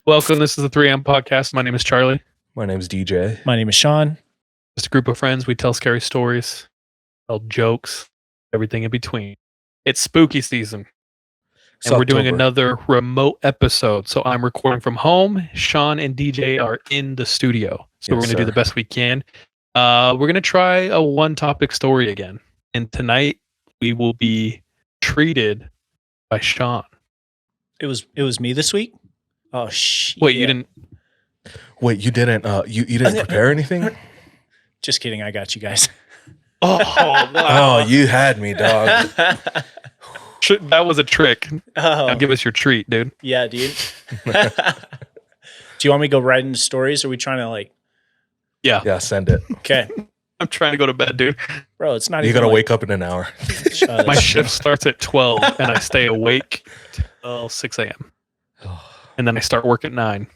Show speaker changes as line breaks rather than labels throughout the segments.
Welcome. This is the 3M podcast. My name is Charlie.
My name's DJ.
My name is Sean.
Just a group of friends. We tell scary stories, tell jokes, everything in between. It's spooky season. And we're doing another remote episode. So I'm recording from home. Sean and DJ are in the studio. So we're going to do the best we can. We're going to try a one-topic story again. And tonight we will be treated by Sean.
It was me this week? Oh, shit.
Wait, you didn't...
Wait, you didn't you didn't prepare anything?
Just kidding. I got you guys.
Oh, wow.
Oh, you had me, dog.
That was a trick.
Oh.
Now give us your treat, dude.
Yeah, dude. Do you want me to go right into stories? Or are we trying to like...
Yeah, send it.
Okay.
I'm trying to go to bed, dude.
Bro, it's not
You
even
gotta
like...
wake up in an hour.
My shift starts at 12 and I stay awake till 6 a.m. And then I start work at 9.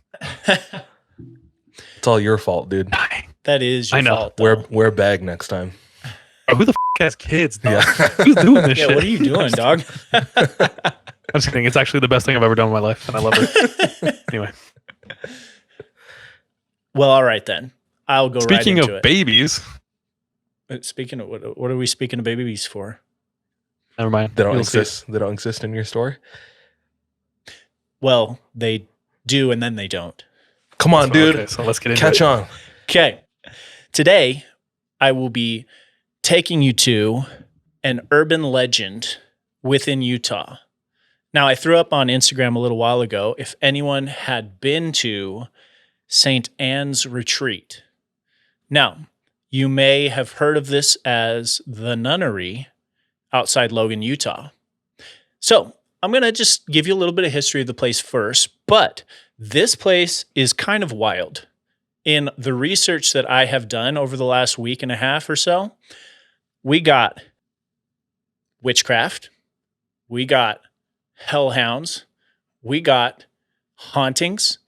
It's all your fault, dude.
That is your fault, though.
Wear a bag next time.
Oh, who the has kids, dog?
Yeah.
Who's doing this shit?
What are you doing, dog?
I'm just kidding. It's actually the best thing I've ever done in my life, and I love it. Anyway.
Well, all right then. I'll go right into it.
Speaking of babies.
Speaking of what are we speaking of babies for?
Never mind.
They don't exist. They don't exist in your story?
Well, they do and then they don't.
Come on, dude.
Okay, so let's get into
Catch
it.
on.
Okay. Today, I will be taking you to an urban legend within Utah. Now, I threw up on Instagram a little while ago if anyone had been to St. Anne's Retreat. Now, you may have heard of this as the Nunnery outside Logan, Utah. So, I'm going to just give you a little bit of history of the place first, but this place is kind of wild. In the research that I have done over the last week and a half or so, we got witchcraft, we got hellhounds, we got hauntings,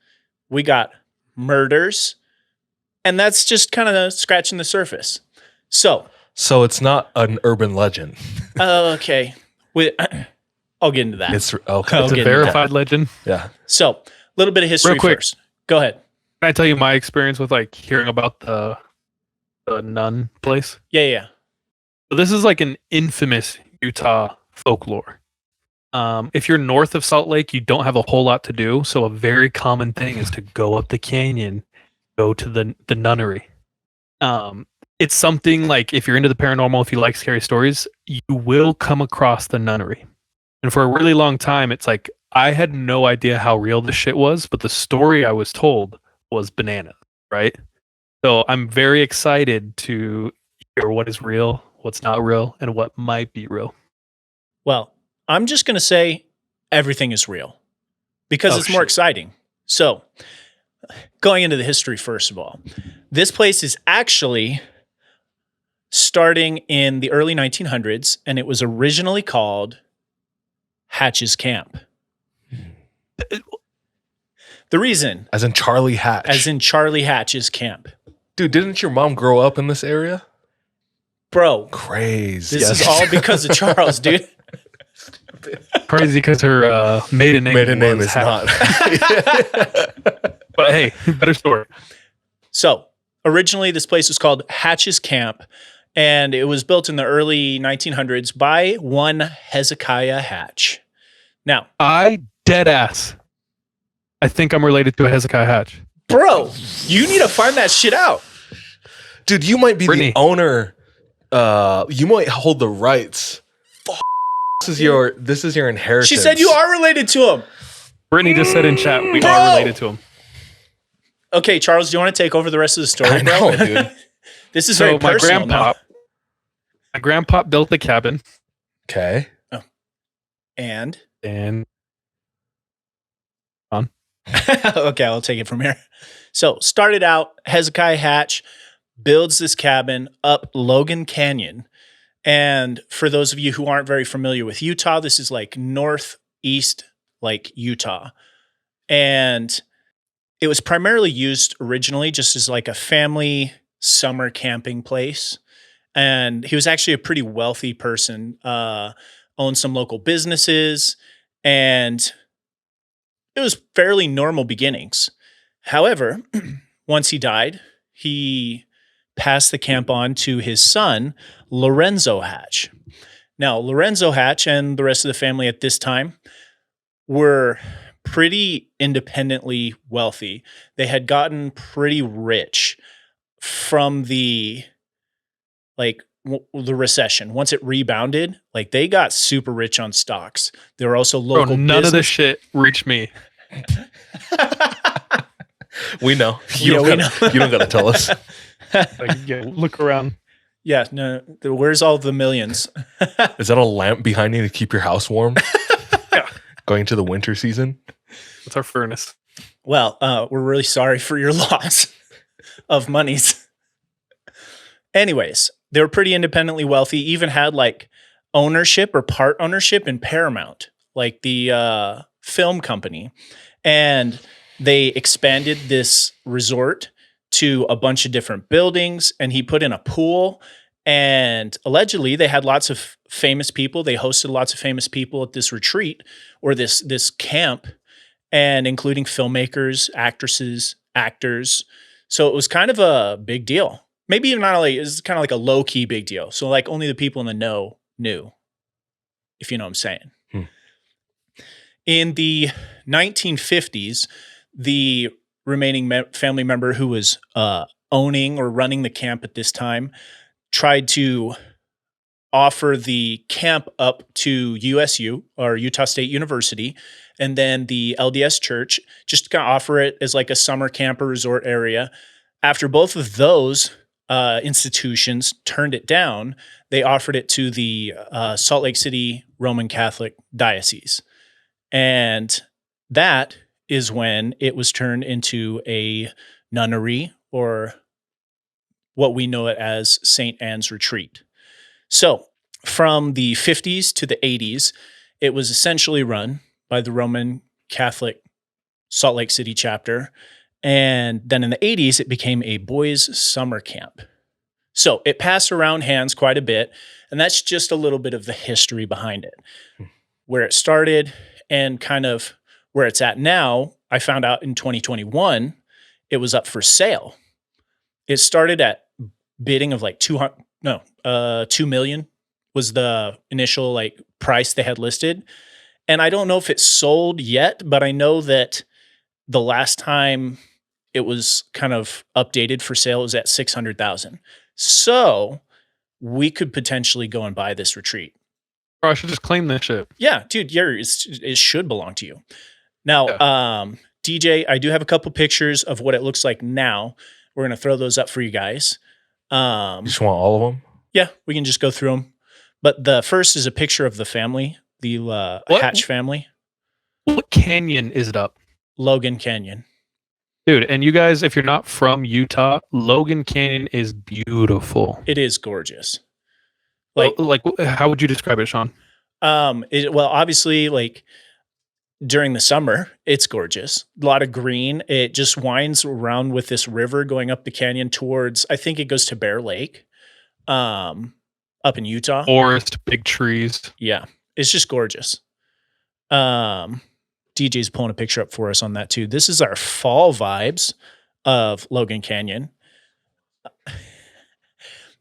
we got murders, and that's just kind of scratching the surface. So
it's not an urban legend.
Okay. I'll get into that.
It's okay.
It's a verified legend.
Yeah.
So, a little bit of history
Real quick.
first. Go ahead.
Can I tell you my experience with like hearing about the nun place?
Yeah.
So this is like an infamous Utah folklore. If you're north of Salt Lake, you don't have a whole lot to do. So a very common thing is to go up the canyon, go to the nunnery. It's something like if you're into the paranormal, if you like scary stories, you will come across the nunnery. And for a really long time, it's like I had no idea how real this shit was, but the story I was told was bananas, right? So I'm very excited to hear what is real, what's not real, and what might be real.
Well, I'm just going to say everything is real because it's more exciting. So, going into the history, first of all, this place is actually starting in the early 1900s, and it was originally called Hatch's Camp. The reason...
As in Charlie Hatch.
As in Charlie Hatch's camp.
Dude, didn't your mom grow up in this area?
Bro.
Crazy.
This is all because of Charles, dude.
Crazy because her maiden name
is not.
But hey, better story.
So, originally this place was called Hatch's Camp, and it was built in the early 1900s by one Hezekiah Hatch. Now,
I think I'm related to a Hezekiah Hatch.
Bro, you need to find that shit out.
Dude, you might be
Brittany.
the owner. You might hold the rights. This is your inheritance.
She said you are related to him.
Brittany just said in chat we are related to him.
Okay, Charles, do you want to take over the rest of the story,
I
bro?
know, dude.
This is very personal now.
My grandpa built the cabin.
Okay.
Oh. And
on.
Okay, I'll take it from here. So, started out, Hezekiah Hatch builds this cabin up Logan Canyon. And for those of you who aren't very familiar with Utah, this is like northeast, like Utah. And it was primarily used originally just as like a family summer camping place. And he was actually a pretty wealthy person, owned some local businesses. And it was fairly normal beginnings. However, once he died, he passed the camp on to his son, Lorenzo Hatch. Now, Lorenzo Hatch and the rest of the family at this time were pretty independently wealthy. They had gotten pretty rich from the the recession. Once it rebounded, like they got super rich on stocks. There were also
Bro,
local
none of this shit reached me.
We know.
You
You don't gotta tell us.
Like, yeah, look around.
Yeah, no. Where's all the millions?
Is that a lamp behind you to keep your house warm?
Yeah.
Going to the winter season?
It's our furnace.
Well, we're really sorry for your loss of monies. Anyways, they were pretty independently wealthy, even had like ownership or part ownership in Paramount, like the film company. And they expanded this resort to a bunch of different buildings, and he put in a pool. And allegedly, they had lots of famous people. They hosted lots of famous people at this retreat or this camp, and including filmmakers, actresses, actors. So it was kind of a big deal. Maybe even not like, it's kind of like a low key big deal. So like only the people in the know knew, if you know what I'm saying. In the 1950s, the remaining family member who was owning or running the camp at this time tried to offer the camp up to USU or Utah State University, and then the LDS Church just kind of offer it as like a summer camp or resort area. After both of those institutions turned it down, they offered it to the Salt Lake City Roman Catholic Diocese. And that is when it was turned into a nunnery, or what we know it as St. Anne's Retreat. So from the 50s to the 80s, it was essentially run by the Roman Catholic Salt Lake City chapter. And then in the 80s, it became a boys' summer camp. So it passed around hands quite a bit. And that's just a little bit of the history behind it. Where it started and kind of where it's at now, I found out in 2021, it was up for sale. It started at bidding of like 2 million was the initial like price they had listed. And I don't know if it's sold yet, but I know that the last time it was kind of updated for sale was at 600,000. So we could potentially go and buy this retreat.
Bro, I should just claim this shit.
Yeah, dude, it should belong to you. Now, DJ, I do have a couple pictures of what it looks like now. We're going to throw those up for you guys.
You just want all of them?
Yeah, we can just go through them. But the first is a picture of the family, the Hatch family.
What canyon is it up?
Logan Canyon.
Dude, and you guys, if you're not from Utah, Logan Canyon is beautiful.
It is gorgeous.
Like how would you describe it, Sean?
Well, obviously, like during the summer, it's gorgeous. A lot of green. It just winds around with this river going up the canyon towards, I think it goes to Bear Lake, up in Utah.
Forest, big trees.
Yeah, it's just gorgeous. DJ's pulling a picture up for us on that too. This is our fall vibes of Logan Canyon.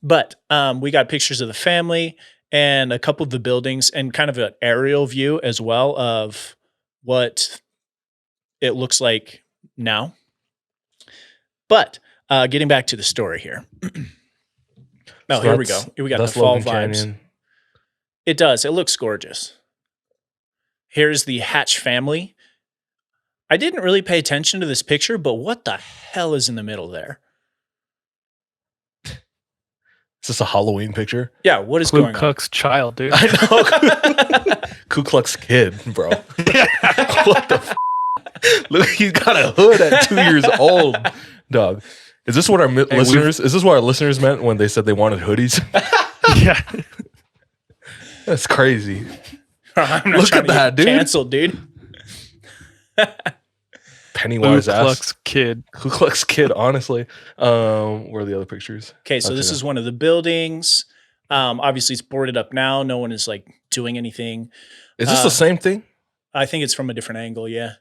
But we got pictures of the family and a couple of the buildings and kind of an aerial view as well of what it looks like now. But getting back to the story here.
So
here we go. Here we got the fall
Logan
vibes.
Canyon.
It does. It looks gorgeous. Here's the Hatch family. I didn't really pay attention to this picture, but what the hell is in the middle there?
Is this a Halloween picture?
Yeah, what is
Ku
going on?
Klux child, dude.
I know. Ku Klux Kid, bro. What the Look, he's got a hood at 2 years old, dog. Is this what our listeners? Is this what our listeners meant when they said they wanted hoodies?
Yeah.
That's crazy.
I'm not
Look
trying
at
to
that,
get
dude.
canceled, dude.
Pennywise
Ku
ass.
Klux Kid.
Ku Klux Kid, honestly. Where are the other pictures?
Okay, so this is one of the buildings. Obviously, it's boarded up now. No one is like doing anything.
Is this the same thing?
I think it's from a different angle. Yeah.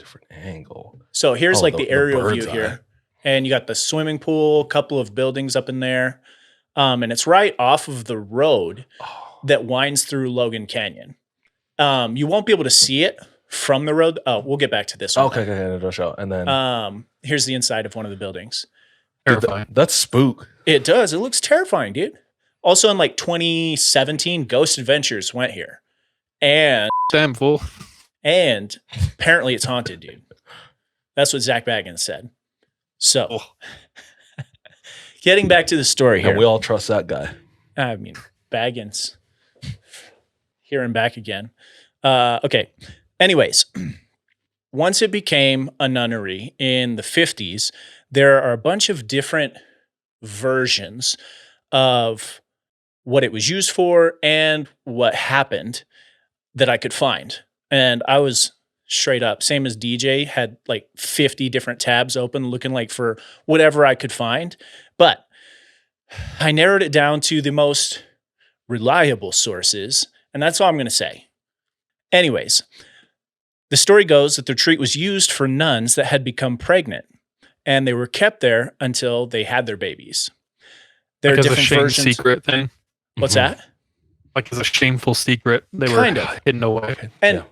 Different angle.
So here's
Oh,
like the aerial view
bird's eye.
here. And you got the swimming pool, couple of buildings up in there. And it's right off of the road
Oh,
that winds through Logan Canyon. You won't be able to see it from the road. Oh, we'll get back to this one.
okay, no show. And then
Here's the inside of one of the buildings.
Terrifying.
that's spook.
It does. It looks terrifying, dude. Also in like 2017, Ghost Adventures went here. And
Damn fool.
apparently it's haunted, dude. That's what Zach Baggins said. So,
Oh.
getting back to the story here.
And we all trust that guy.
I mean, Baggins. Here and back again. Okay. Anyways, once it became a nunnery in the 50s, there are a bunch of different versions of what it was used for and what happened that I could find. And I was straight up, same as DJ, had like 50 different tabs open looking like for whatever I could find. But I narrowed it down to the most reliable sources, and that's all I'm going to say. Anyways, the story goes that the retreat was used for nuns that had become pregnant, and they were kept there until they had their babies. There
Like
are
as a
different
shame
versions.
secret thing.
What's
Mhm.
that?
Like as a shameful secret. They
Kind
were
of.
hidden away.
And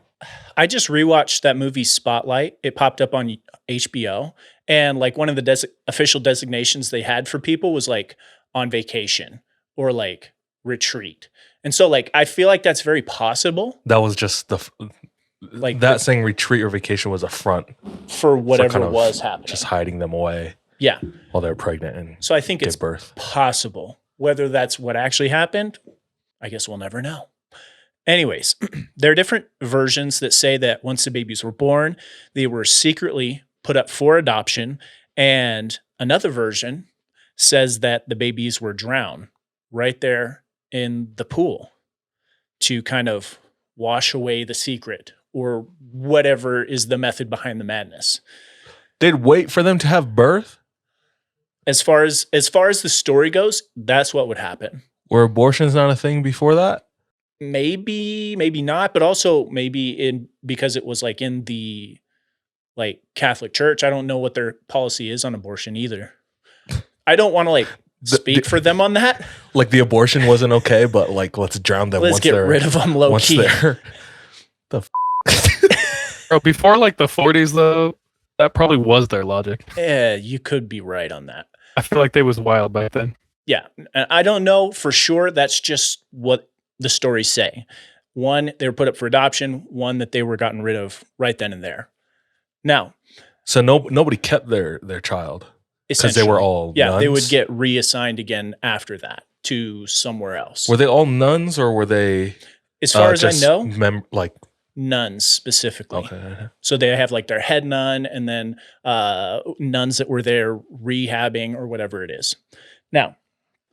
I just rewatched that movie Spotlight. It popped up on HBO, and like one of the official designations they had for people was like on vacation or like retreat. And so like I feel like that's very possible
That was just
Like
that
the-
saying retreat or vacation was a front
for whatever
kind of
was happening.
just hiding them away
Yeah.
while they're pregnant and
So I think
give
it's
birth.
possible. Whether that's what actually happened, I guess we'll never know. Anyways, there are different versions that say that once the babies were born, they were secretly put up for adoption. And another version says that the babies were drowned right there in the pool to kind of wash away the secret or whatever is the method behind the madness.
They'd wait for them to have birth?
As far as the story goes, that's what would happen.
Were abortions not a thing before that?
Maybe not, but also maybe because it was like in the like Catholic Church. I don't know what their policy is on abortion either. I don't want to like speak for them on that.
Like the abortion wasn't okay, but like let's drown them
Let's
once
get
they're
rid of them low
once
key.
they're
Bro, before like the 40s though, that probably was their logic.
Yeah, you could be right on that.
I feel like they was wild back then.
Yeah, and I don't know for sure. That's just what the stories say. One, they were put up for adoption. One, that they were gotten rid of right then and there. Now,
So nobody kept their child because they were
essentially,
all
yeah, they would
nuns?
get reassigned again after that to somewhere else.
Were they all nuns or were they
As far as I
just
know,
like
nuns specifically.
okay.
So they have like their head nun and then nuns that were there rehabbing or whatever it is. Now,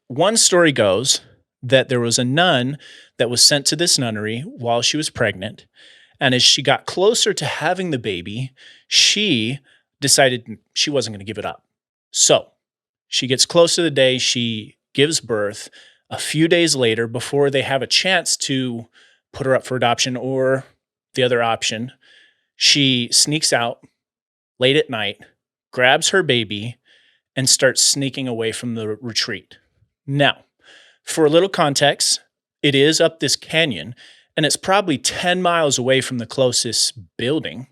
one story goes that there was a nun that was sent to this nunnery while she was pregnant. And as she got closer to having the baby, she decided she wasn't going to give it up. So she gets close to the day she gives birth. A few days later, before they have a chance to put her up for adoption or the other option, she sneaks out late at night, grabs her baby, and starts sneaking away from the retreat. Now, for a little context, it is up this canyon, and it's probably 10 miles away from the closest building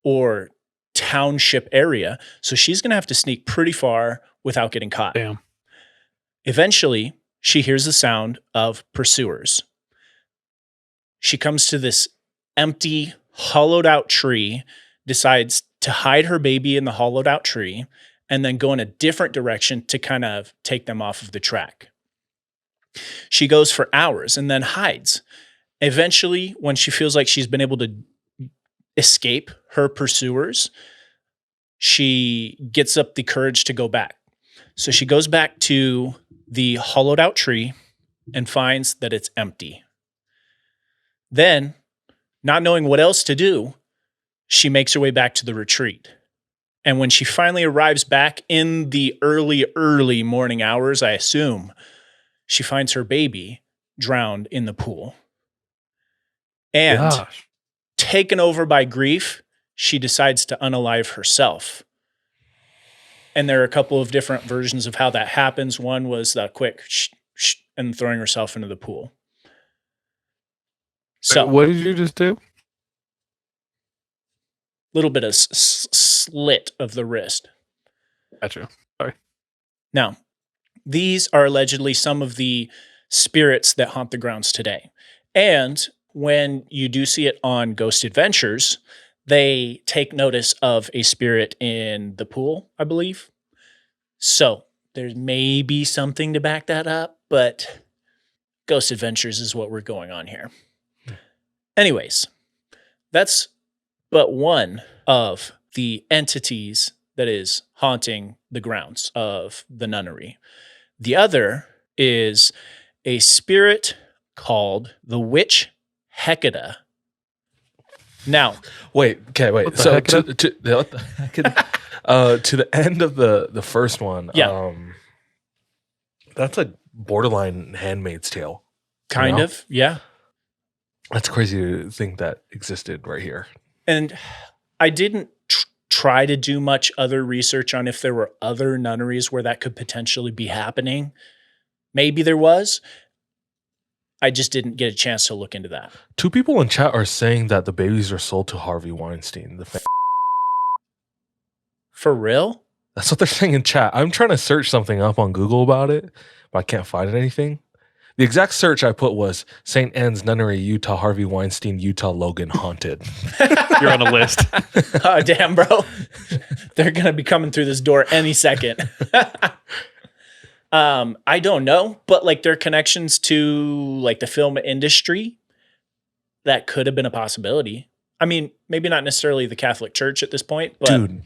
or township area. So she's going to have to sneak pretty far without getting caught.
Damn.
Eventually, she hears the sound of pursuers. She comes to this empty, hollowed out tree, decides to hide her baby in the hollowed out tree, and then go in a different direction to kind of take them off of the track. She goes for hours and then hides. Eventually, when she feels like she's been able to escape her pursuers, she gets up the courage to go back. So she goes back to the hollowed out tree and finds that it's empty. Then, not knowing what else to do, she makes her way back to the retreat. And when she finally arrives back in the early morning hours, I assume, she finds her baby drowned in the pool. And
Gosh.
taken over by grief, she decides to unalive herself. And there are a couple of different versions of how that happens. One was the quick and throwing herself into the pool. So
what did you just do?
Little bit of slit of the wrist.
Gotcha. Sorry.
Now, these are allegedly some of the spirits that haunt the grounds today. And when you do see it on Ghost Adventures, they take notice of a spirit in the pool, I believe. So there's maybe something to back that up, but Ghost Adventures is what we're going on here. Anyways, that's but one of the entities that is haunting the grounds of the nunnery. The other is a spirit called the witch Hecata. Now,
wait.
What the
So
heck?
to the end of the first one,
Yeah.
that's a borderline Handmaid's Tale.
kind
know?
of, yeah.
That's crazy to think that existed right here.
And I didn't try to do much other research on if there were other nunneries where that could potentially be happening. Maybe there was. I just didn't get a chance to look into that.
2 people in chat are saying that the babies are sold to Harvey Weinstein.
For real?
That's what they're saying in chat. I'm trying to search something up on Google about it, but I can't find anything. The exact search I put was St. Anne's Nunnery, Utah, Harvey Weinstein, Utah, Logan, haunted.
You're on a list.
Oh, damn, bro. They're going to be coming through this door any second. I don't know, but like their connections to like the film industry, that could have been a possibility. I mean, maybe not necessarily the Catholic Church at this point, but
Dude,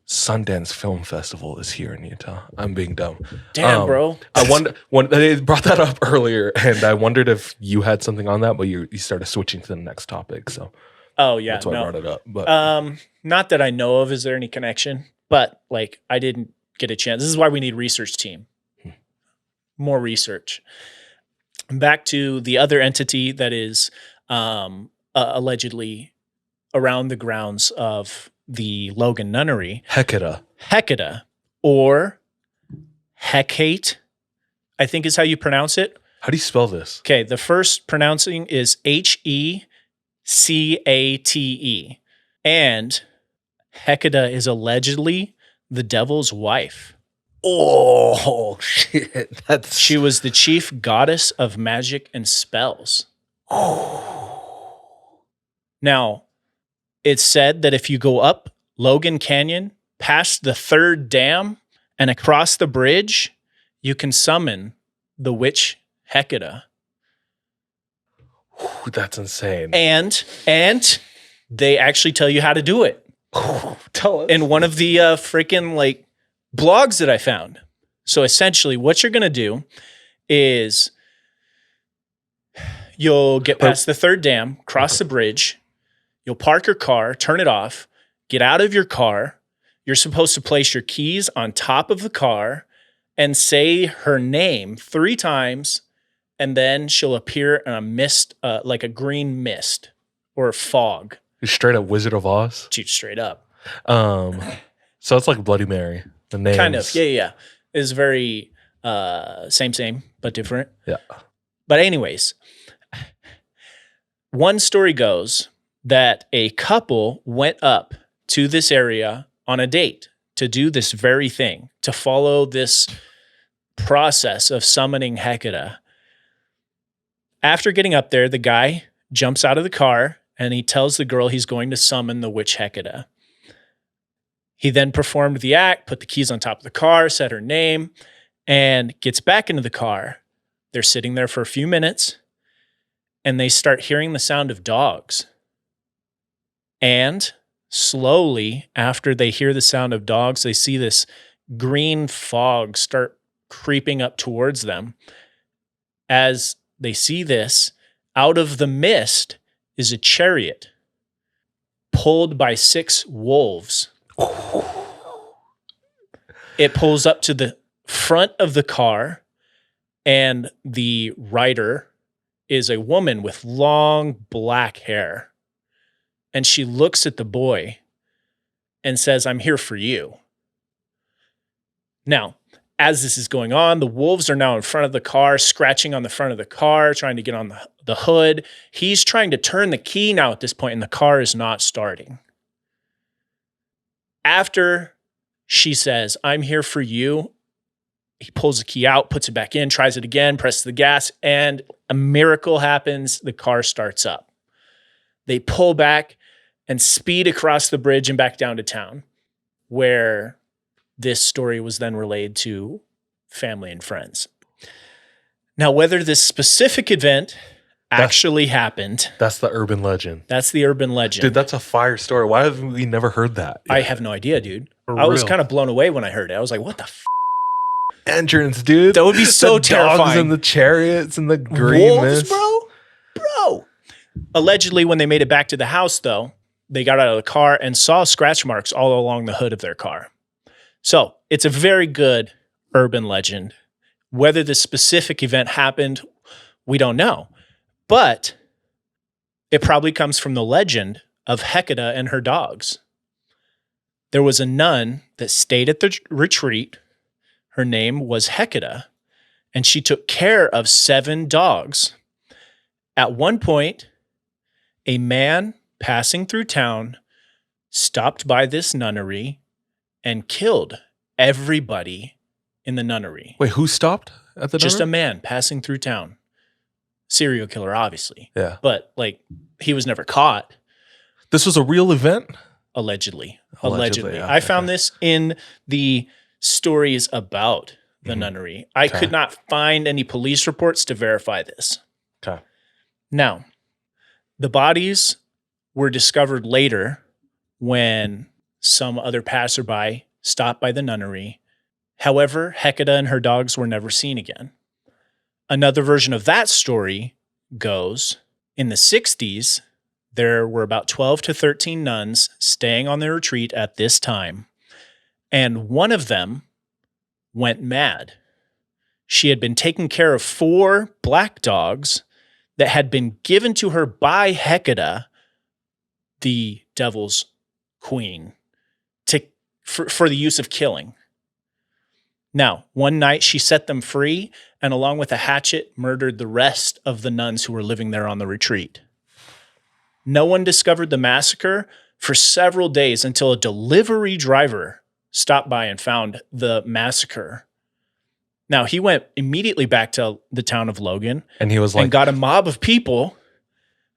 Sundance Film Festival is here in Utah. I'm being dumb.
damn, bro.
I wonder when they brought that up earlier, and I wondered if you had something on that, but you started switching to the next topic. So
Oh yeah,
that's why I
no.
brought it up. But
Not that I know of. Is there any connection? But like, I didn't get a chance. This is why we need research team. More research. Back to the other entity that is allegedly around the grounds of the Logan Nunnery, Hecata, or Hecate, I think is how you pronounce it.
how do you spell this?
Okay, the first pronouncing is Hecate. And Hecata is allegedly the devil's wife.
Oh shit!
She was the chief goddess of magic and spells. Now, it's said that if you go up Logan Canyon, past the 3rd dam, and across the bridge, you can summon the witch Hecata.
That's insane.
And they actually tell you how to do it.
Tell us.
In one of the freaking like blogs that I found. So essentially what you're going to do is you'll get past the 3rd dam, cross the bridge, you'll park your car, turn it off, get out of your car. You're supposed to place your keys on top of the car and say her name 3 times, and then she'll appear in a mist, like a green mist or fog.
You're straight up Wizard of Oz.
Shoot straight up.
So it's like Bloody Mary. The names.
Kind of. Yeah. It's very same, but different.
Yeah.
But anyways, one story goes that a couple went up to this area on a date to do this very thing, to follow this process of summoning Hecata. After getting up there, the guy jumps out of the car and he tells the girl he's going to summon the witch Hecata. He then performed the act, put the keys on top of the car, said her name, and gets back into the car. They're sitting there for a few minutes, and they start hearing the sound of dogs. And slowly, after they hear the sound of dogs, they see this green fog start creeping up towards them. As they see this, out of the mist is a chariot pulled by 6 wolves. It pulls up to the front of the car, and the rider is a woman with long black hair. And she looks at the boy and says, "I'm here for you." Now, as this is going on, the wolves are now in front of the car, scratching on the front of the car, trying to get on the hood. He's trying to turn the key now at this point, and the car is not starting. After she says, "I'm here for you," he pulls the key out, puts it back in, tries it again, presses the gas, and a miracle happens. The car starts up. They pull back and speed across the bridge and back down to town, where this story was then relayed to family and friends. Now, whether this specific event actually happened,
That's the urban legend.
that's the urban legend.
Dude, that's a fire story. Why have we never heard that?
I have no idea, dude.
For
I was
real.
kind of blown away when I heard it. I was like, what the f***?
Entrance, dude.
That would be so
the dogs
terrifying.
and the chariots and the green
Wolves,
mist.
bro. Allegedly, when they made it back to the house, though, they got out of the car and saw scratch marks all along the hood of their car. So it's a very good urban legend. Whether this specific event happened, we don't know. But it probably comes from the legend of Hecate and her dogs. There was a nun that stayed at the retreat. Her name was Hecate, and she took care of 7 dogs. At one point, a man passing through town stopped by this nunnery and killed everybody in the nunnery.
Wait, who stopped at the
Just a
nunnery?
man passing through town. Serial killer, obviously.
Yeah.
But like, he was never caught,
This was a real event?
allegedly.
Allegedly, yeah.
I found this in the stories about the
Mhm.
nunnery. I
Okay.
could not find any police reports to verify this.
Okay.
Now, the bodies were discovered later when some other passerby stopped by the nunnery. However, Hecate and her dogs were never seen again. Another version of that story goes, in the 60s, there were about 12 to 13 nuns staying on their retreat at this time, and one of them went mad. She had been taking care of 4 black dogs that had been given to her by Hecate, the devil's queen, for the use of killing. Now, one night she set them free and, along with a hatchet, murdered the rest of the nuns who were living there on the retreat. No one discovered the massacre for several days until a delivery driver stopped by and found the massacre. Now, he went immediately back to the town of Logan
And he was like,
and got a mob of people.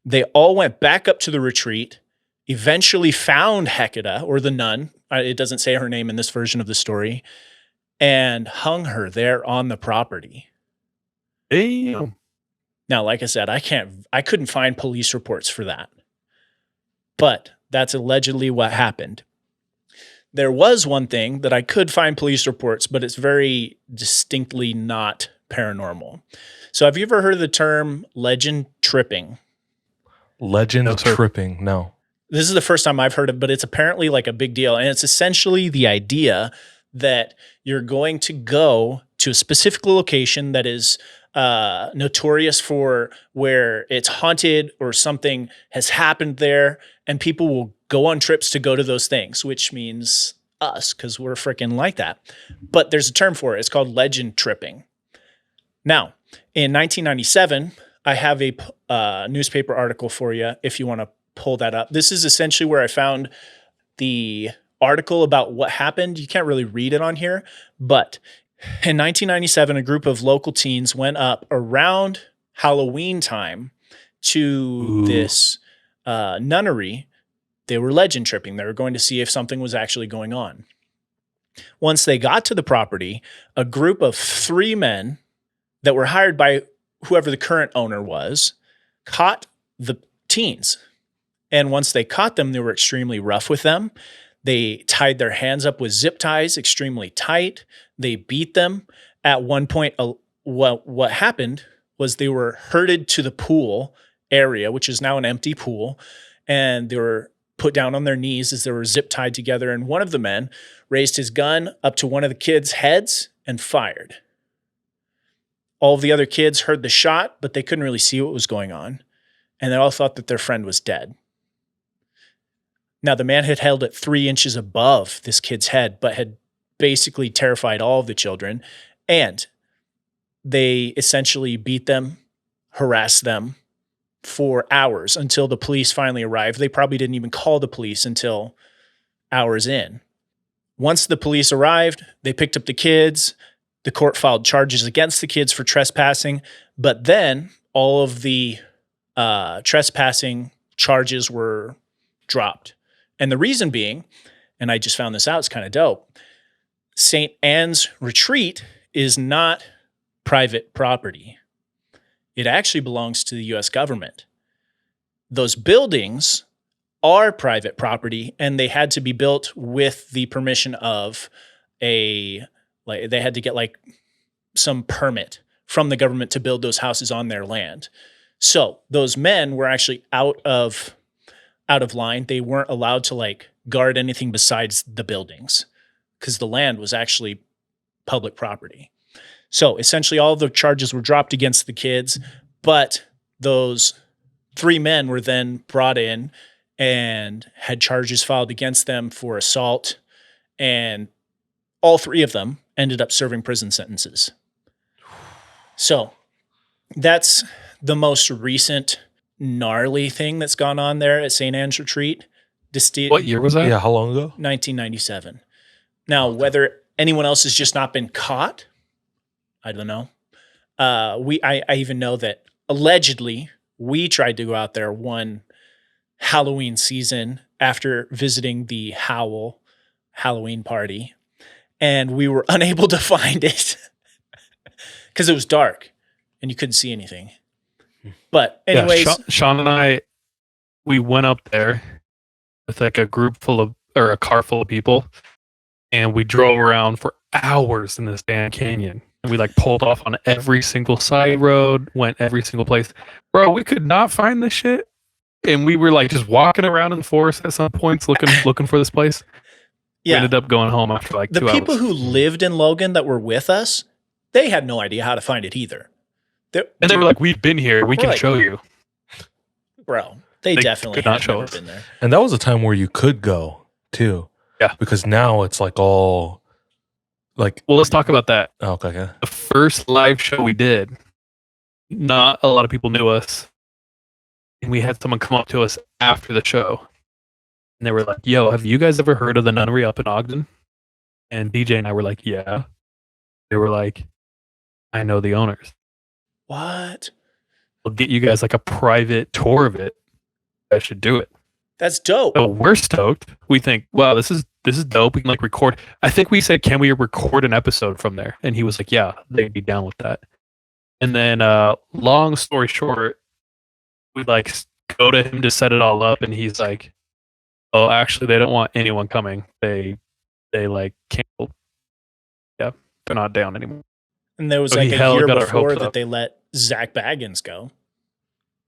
They all went back up to the retreat, eventually found Hecate, or the nun. It doesn't say her name in this version of the story, and hung her there on the property.
Damn.
Now, like I said, I couldn't find police reports for that, but that's allegedly what happened. There was one thing that I could find police reports, but it's very distinctly not paranormal. So have you ever heard of the term legend tripping?
legend
No, sir.
tripping. No.
This is the first time I've heard of it, but it's apparently like a big deal. And it's essentially the idea that you're going to go to a specific location that is notorious for where it's haunted or something has happened there, and people will go on trips to go to those things, which means us, because we're freaking like that. But there's a term for it. It's called legend tripping. Now, in 1997, I have a newspaper article for you if you want to pull that up. This is essentially where I found the article about what happened. You can't really read it on here, but in 1997, a group of local teens went up around Halloween time to this nunnery. They were legend tripping. They were going to see if something was actually going on. Once they got to the property, a group of 3 men that were hired by whoever the current owner was caught the teens. And once they caught them, they were extremely rough with them. They tied their hands up with zip ties extremely tight. They beat them. At one point, what happened was they were herded to the pool area, which is now an empty pool, and they were put down on their knees as they were zip tied together. And one of the men raised his gun up to one of the kids' heads and fired. All of the other kids heard the shot, but they couldn't really see what was going on. And they all thought that their friend was dead. Now, the man had held it 3 inches above this kid's head, but had basically terrified all of the children. And they essentially beat them, harassed them for hours until the police finally arrived. They probably didn't even call the police until hours in. Once the police arrived, they picked up the kids. The court filed charges against the kids for trespassing, but then all of the trespassing charges were dropped. And the reason being, and I just found this out, it's kind of dope, St. Anne's Retreat is not private property. It actually belongs to the U.S. government. Those buildings are private property, and they had to be built with the permission of they had to get like some permit from the government to build those houses on their land. So those men were actually out of line. They weren't allowed to like guard anything besides the buildings because the land was actually public property. So essentially all of the charges were dropped against the kids, but those 3 men were then brought in and had charges filed against them for assault, and all 3 of them ended up serving prison sentences. So that's the most recent gnarly thing that's gone on there at St. Anne's Retreat.
What year was that?
Yeah, how long ago?
1997. Now, whether anyone else has just not been caught, I don't know. I even know that allegedly we tried to go out there one Halloween season after visiting the Howl Halloween party, and we were unable to find it because it was dark and you couldn't see anything. But anyways,
Sean and I, we went up there with like a car full of people, and we drove around for hours in this damn canyon. And we like pulled off on every single side road, went every single place. Bro, we could not find this shit. And we were like just walking around in the forest at some points looking for this place.
yeah,
We ended up going home after like 2
the
hours.
people who lived in Logan that were with us, they had no idea how to find it either.
And they were like, "We've been here. We can
like,
show you."
bro, they definitely
could not
had
show
never
us.
been there.
And that was a time where you could go too.
Yeah.
Because now it's like all like.
Well, let's talk about that.
Oh, okay.
The first live show we did, not a lot of people knew us. And we had someone come up to us after the show. And they were like, "Yo, have you guys ever heard of the Nunnery up in Ogden?" And DJ and I were like, "Yeah." They were like, "I know the owners.
What?
We'll get you guys like a private tour of it. I should do it."
That's dope.
So we're stoked. We think, wow, this is dope. We can like record. I think we said, can we record an episode from there? And he was like, yeah, they'd be down with that. And then, long story short, we like go to him to set it all up, and he's like, oh, actually, they don't want anyone coming. They like canceled. Yeah, they're not down anymore.
And there was
So
like
he
a
hella
year
got our
before
hopes
that
up.
they let Zach Baggins go.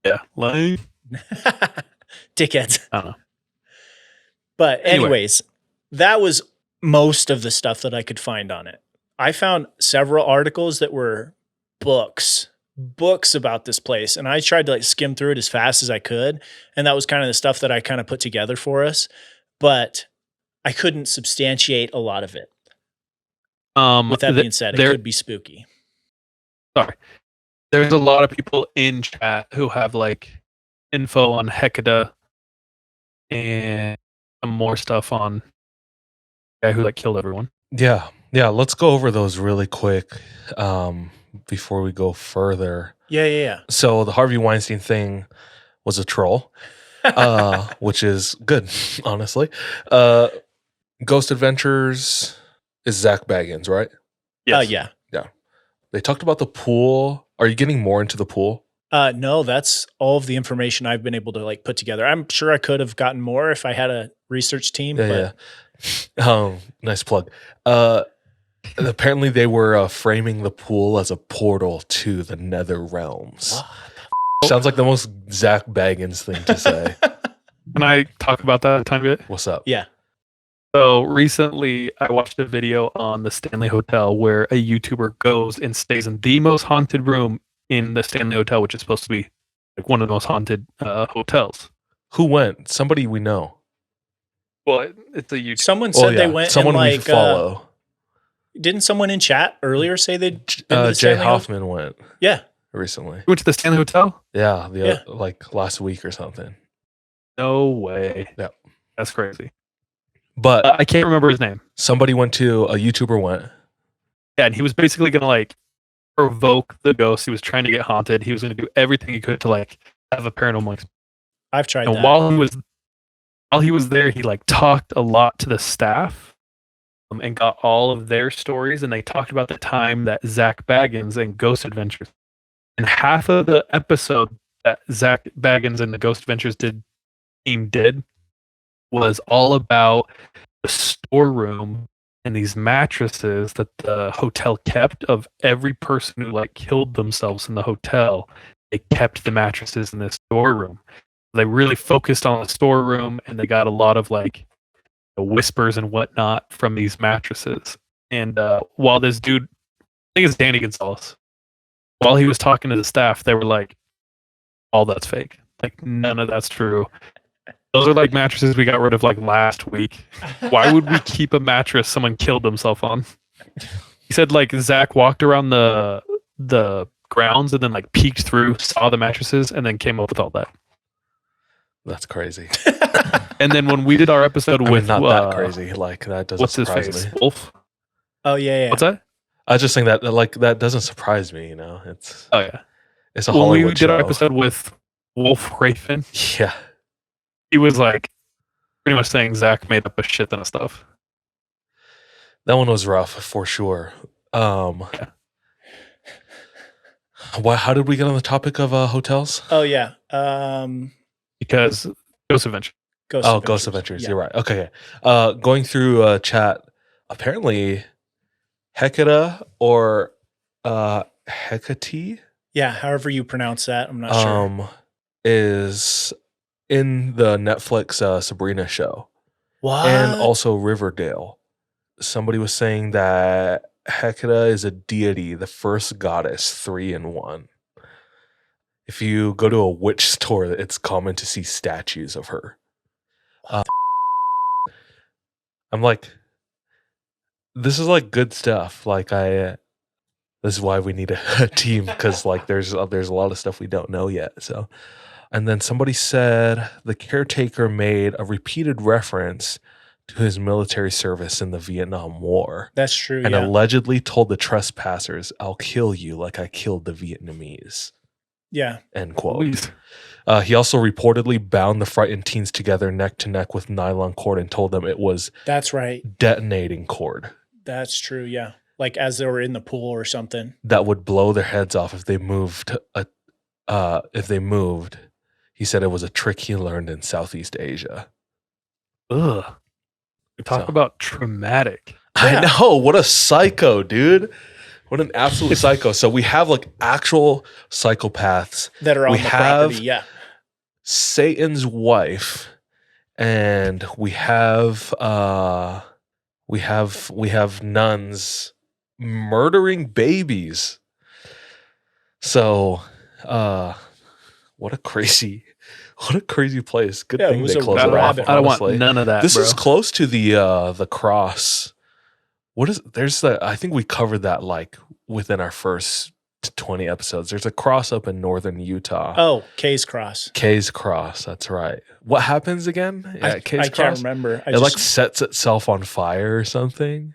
Yeah, like
Dickheads.
I don't know.
But
Anyway.
anyways, that was most of the stuff that I could find on it. I found several articles that were books about this place. And I tried to like skim through it as fast as I could. And that was kind of the stuff that I kind of put together for us. But I couldn't substantiate a lot of it. With that being said, it could be spooky.
Sorry. There's a lot of people in chat who have like info on Hecata and some more stuff on the guy who like killed everyone.
Yeah. Let's go over those really quick before we go further.
Yeah.
So the Harvey Weinstein thing was a troll, which is good, honestly. Ghost Adventures is Zach Baggins, right?
Yes.
Yeah.
They talked about the pool. Are you getting more into the pool?
No, that's all of the information I've been able to like put together. I'm sure I could have gotten more if I had a research team.
Yeah. Nice plug. Apparently they were framing the pool as a portal to the nether realms. Sounds like the most Zach Baggins thing to say.
Can I talk about that a tiny bit?
What's up?
Yeah.
So recently I watched a video on the Stanley Hotel where a YouTuber goes and stays in the most haunted room in the Stanley Hotel, which is supposed to be like one of the most haunted hotels.
Who went? Somebody we know.
Well, it's a YouTube.
Someone said they went
someone
and
we
like
follow.
didn't someone in chat earlier say they'd been to the
Jay
Stanley Hotel?
Hoffman went
Yeah.
recently.
You went to the Stanley Hotel?
Yeah,
Yeah.
like last week or something.
No way.
Yeah.
That's crazy.
But
I can't remember his name.
somebody went to a YouTuber went.
Yeah, and he was basically gonna like provoke the ghost. He was trying to get haunted. He was gonna do everything he could to like have a paranormal experience.
I've tried
And
that.
while he was there, he like talked a lot to the staff, and got all of their stories. And they talked about the time that Zach Baggins and Ghost Adventures, and half of the episode that Zach Baggins and the Ghost Adventures team did was all about the storeroom and these mattresses that the hotel kept of every person who like killed themselves in the hotel. They kept the mattresses in this storeroom. They really focused on the storeroom, and they got a lot of like whispers and whatnot from these mattresses. And while this dude, I think it's Danny Gonzalez, while he was talking to the staff, they were like, all that's fake. Like, none of that's true. Those are like mattresses we got rid of like last week. Why would we keep a mattress someone killed themselves on? He said like Zach walked around the grounds and then like peeked through, saw the mattresses, and then came up with all that.
That's crazy.
And then when we did our episode with
not that crazy. Like that doesn't
what's his
surprise
face?
me.
Wolf?
Oh yeah.
What's that?
I was just think that like that doesn't surprise me. You know, it's
Oh yeah.
it's a
When
Hollywood
we did our
show.
episode with Wolf Raven,
Yeah,
he was like pretty much saying Zach made up a shit ton of stuff.
that one was rough for sure.
Yeah.
How did we get on the topic of hotels?
Oh yeah.
Because Ghost Adventure.
Ghost Adventures. You're right. Okay. Going through chat, apparently Hecata or Hecate
Yeah, however you pronounce that, I'm not sure.
is in the Netflix Sabrina show.
What?
And also Riverdale. Somebody was saying that Hecata is a deity, the first goddess, 3 in 1. If you go to a witch store, it's common to see statues of her. I'm like, this is like good stuff. Like this is why we need a team, because like there's a lot of stuff we don't know yet. So, and then somebody said the caretaker made a repeated reference to his military service in the Vietnam War.
That's true.
And
yeah.
allegedly told the trespassers, "I'll kill you like I killed the Vietnamese."
Yeah.
End quote.
Please.
He also reportedly bound the frightened teens together neck to neck with nylon cord and told them it was
That's right.
detonating cord
That's true. Yeah. Like as they were in the pool or something.
that would blow their heads off if they moved. He said it was a trick he learned in Southeast Asia.
Ugh. Talk
So-
about traumatic.
I know. What a psycho, dude. What an absolute psycho. So we have like actual psychopaths.
That are on
We
the
have-
property. Yeah.
Satan's wife, and we have nuns murdering babies. So what a crazy place. Good
Yeah, it
thing
was
they
a
closed it off.
rabbit
I don't want
honestly.
none of that.
This
bro.
is close to the cross. What is there's the I think we covered that like within our first 20 episodes. There's a cross up in northern Utah.
Oh, Kay's Cross.
Kay's Cross, that's right. What happens again?
I
Kay's
can't
Cross?
remember.
It like sets itself on fire or something.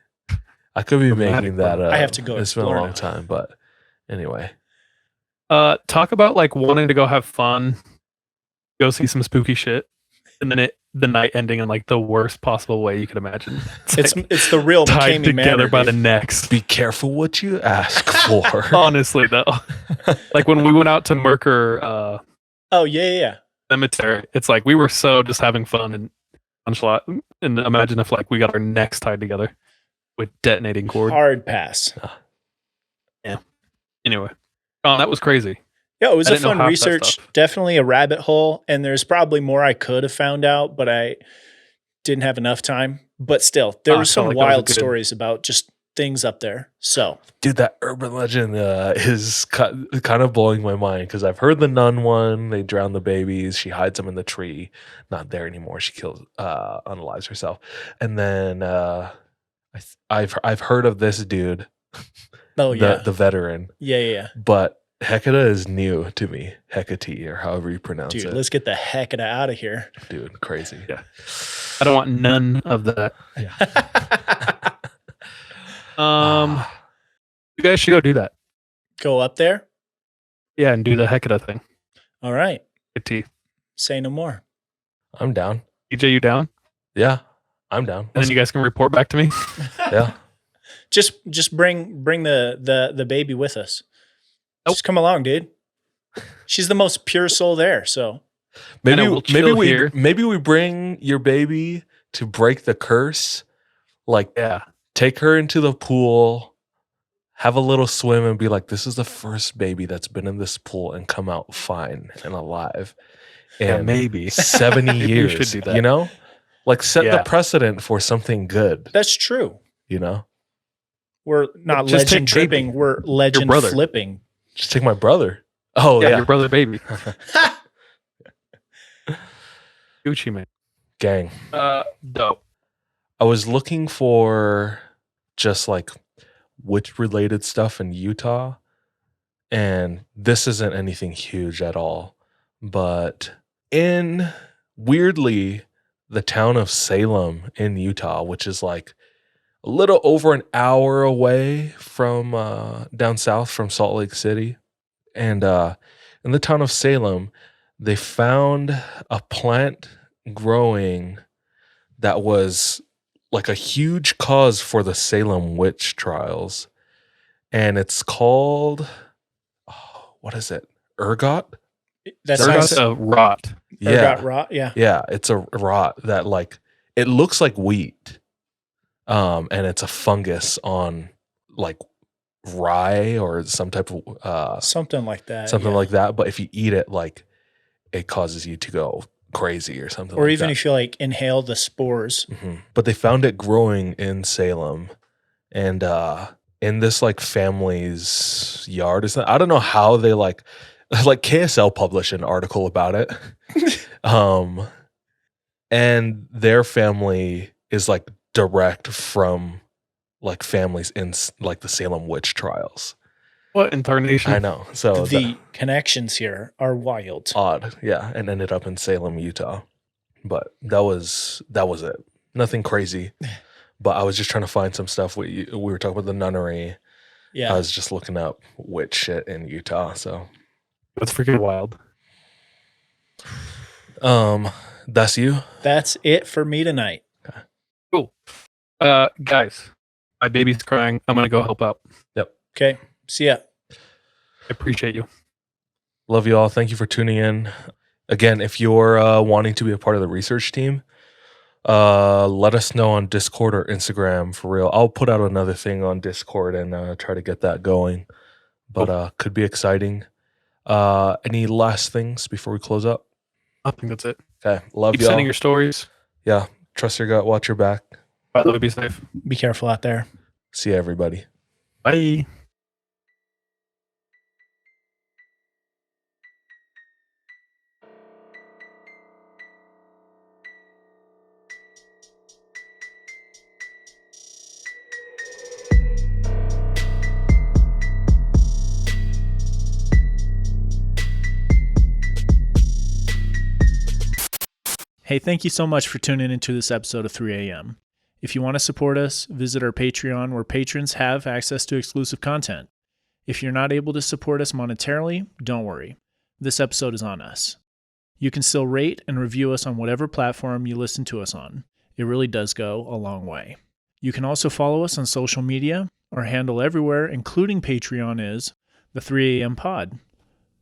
I could be
Dramatic,
making that
bro.
up.
I have to go
It's been a
explore
long
now.
time, but anyway.
Talk about like wanting to go have fun, go see some spooky shit, and then the night ending in like the worst possible way you could imagine.
It's
like
it's the real
tied
McCamey
together
Manor,
by the
dude.
necks.
Be careful what you ask for.
Honestly, though, like when we went out to Merker
Oh yeah.
Cemetery, it's like we were so just having fun and punchline. And imagine if like we got our necks tied together with detonating cord.
Hard pass.
Anyway, that was crazy.
Yeah, it was
I
a
didn't know
fun
half that
research.
stuff.
Definitely a rabbit hole, and there's probably more I could have found out, but I didn't have enough time. But still, there
I
were some
felt like that was a
wild
good-
stories about just things up there. So,
Dude, that urban legend is kind of blowing my mind because I've heard the nun one. They drown the babies. She hides them in the tree. Not there anymore. She kills, unalives herself. And then I've heard of this dude, the veteran.
Yeah.
But Hecata is new to me. Hecate, or however you pronounce
Dude,
it.
let's get the Hecata out of here.
Dude, crazy.
Yeah. I don't want none of that. You guys should go do that.
Go up there.
Yeah, and do the Hecata thing.
All right.
Good tea.
Say no more.
I'm down.
EJ, you down?
Yeah, I'm down.
And then you guys can report back to me.
Yeah.
Just bring the baby with us.
Nope.
Just come along, dude. She's the most pure soul there. So
maybe
we'll chill here.
maybe we bring your baby to break the curse. Like,
Yeah.
take her into the pool, have a little swim, and be like, "This is the first baby that's been in this pool and come out fine and alive." And
maybe
70
Maybe we
years,
should do that.
you know, like set the
Yeah.
precedent for something good.
that's true.
You know,
We're not
Just
legend
take baby.
tripping. We're legend
brother.
flipping.
just take my brother. Oh
Yeah,
yeah,
your brother baby. Gucci man.
gang.
Dope.
I was looking for just like witch related stuff in Utah, and this isn't anything huge at all. But in weirdly, the town of Salem in Utah, which is like a little over an hour away from down south from Salt Lake City, and in the town of Salem, they found a plant growing that was like a huge cause for the Salem witch trials. And it's called, what is it? Ergot?
That
Ergot's
sounds
a rot.
Yeah.
Ergot rot. Yeah.
Yeah, it's a rot that like, it looks like wheat. And it's a fungus on like rye or some type of,
Something like that.
something
yeah.
like that. But if you eat it, like it causes you to go crazy or something
Or
like
even
that.
if you like inhale the spores.
But they found it growing in Salem, and in this like family's yard. I don't know how they like KSL published an article about it. And their family is like direct from like families in like the Salem witch trials.
What incarnation?
I know. So
The connections here are wild.
odd, yeah, and ended up in Salem, Utah. But that was it. Nothing crazy. But I was just trying to find some stuff. We were talking about the Nunnery.
Yeah.
I was just looking up witch shit in Utah. So
That's freaking wild.
that's you.
That's it for me tonight.
Cool. Guys, my baby's crying. I'm gonna go help out.
Okay. See ya.
I appreciate you.
Love you all. Thank you for tuning in. Again, if you're wanting to be a part of the research team, let us know on Discord or Instagram for real. I'll put out another thing on Discord and try to get that going. But could be exciting. Any last things before we close up?
I think that's it.
Okay. Love
Keep
y'all.
sending your stories.
Yeah. Trust your gut. Watch your back.
By the way, be safe.
Be careful out there.
See you, everybody.
Bye.
Hey, thank you so much for tuning into this episode of 3 a.m. If you want to support us, visit our Patreon where patrons have access to exclusive content. If you're not able to support us monetarily, don't worry. This episode is on us. You can still rate and review us on whatever platform you listen to us on. It really does go a long way. You can also follow us on social media. Our handle everywhere, including Patreon, is the 3 a.m. pod.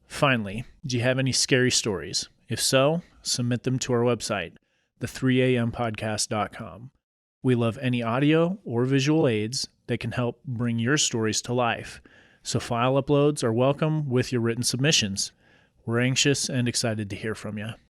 Finally, do you have any scary stories? If so, submit them to our website, the3ampodcast.com. We love any audio or visual aids that can help bring your stories to life. So file uploads are welcome with your written submissions. We're anxious and excited to hear from you.